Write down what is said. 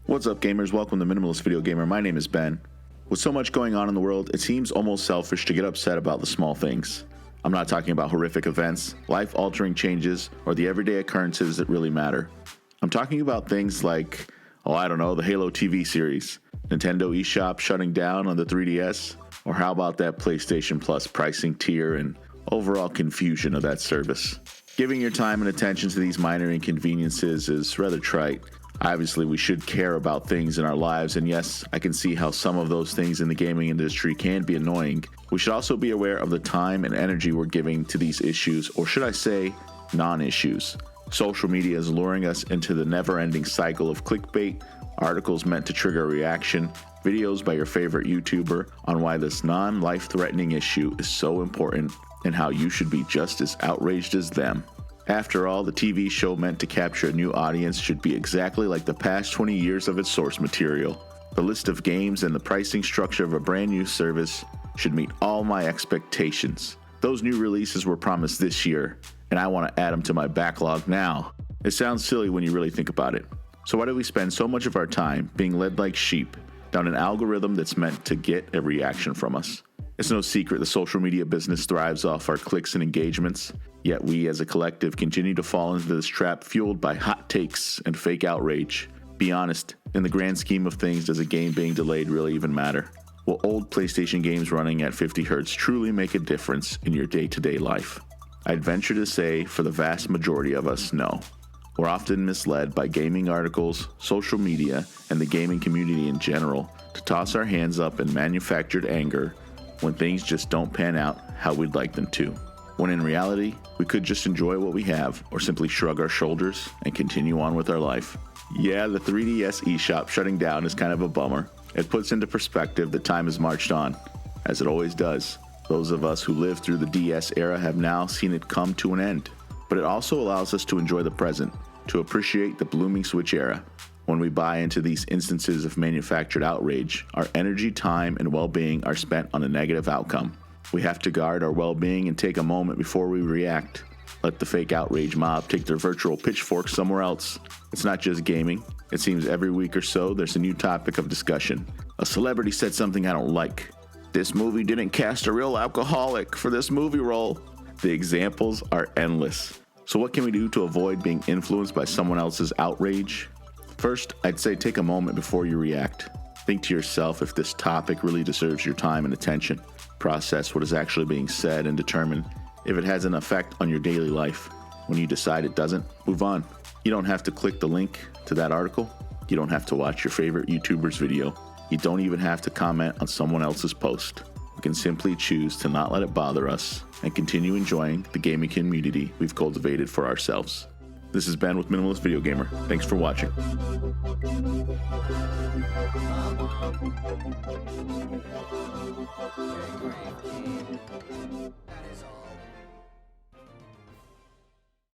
What's up, gamers? Welcome to Minimalist Video Gamer. My name is Ben. With so much going on in the world, it seems almost selfish to get upset about the small things. I'm not talking about horrific events, life-altering changes, or the everyday occurrences that really matter. I'm talking about things like, the Halo TV series, Nintendo eShop shutting down on the 3DS, or how about that PlayStation Plus pricing tier and overall confusion of that service. Giving your time and attention to these minor inconveniences is rather trite. Obviously, we should care about things in our lives, and yes, I can see how some of those things in the gaming industry can be annoying. We should also be aware of the time and energy we're giving to these issues, or should I say, non-issues. Social media is luring us into the never-ending cycle of clickbait, articles meant to trigger a reaction, videos by your favorite YouTuber on why this non-life-threatening issue is so important and how you should be just as outraged as them. After all, the TV show meant to capture a new audience should be exactly like the past 20 years of its source material. The list of games and the pricing structure of a brand new service should meet all my expectations. Those new releases were promised this year, and I want to add them to my backlog now. It sounds silly when you really think about it. So why do we spend so much of our time being led like sheep down an algorithm that's meant to get a reaction from us? It's no secret the social media business thrives off our clicks and engagements, yet we as a collective continue to fall into this trap fueled by hot takes and fake outrage. Be honest, in the grand scheme of things, does a game being delayed really even matter? Will old PlayStation games running at 50 Hz truly make a difference in your day-to-day life? I'd venture to say, for the vast majority of us, no. We're often misled by gaming articles, social media, and the gaming community in general to toss our hands up in manufactured anger when things just don't pan out how we'd like them to. When in reality, we could just enjoy what we have or simply shrug our shoulders and continue on with our life. Yeah, the 3DS eShop shutting down is kind of a bummer. It puts into perspective that time has marched on, as it always does. Those of us who lived through the DS era have now seen it come to an end. But it also allows us to enjoy the present, to appreciate the blooming Switch era. When we buy into these instances of manufactured outrage, our energy, time, and well-being are spent on a negative outcome. We have to guard our well-being and take a moment before we react. Let the fake outrage mob take their virtual pitchforks somewhere else. It's not just gaming. It seems every week or so there's a new topic of discussion. A celebrity said something I don't like. This movie didn't cast a real alcoholic for this movie role. The examples are endless. So what can we do to avoid being influenced by someone else's outrage? First, I'd say take a moment before you react. Think to yourself if this topic really deserves your time and attention. Process what is actually being said and determine if it has an effect on your daily life. When you decide it doesn't, move on. You don't have to click the link to that article. You don't have to watch your favorite YouTuber's video. You don't even have to comment on someone else's post. We can simply choose to not let it bother us and continue enjoying the gaming community we've cultivated for ourselves. This is Ben with Minimalist Video Gamer. Thanks for watching. That is all.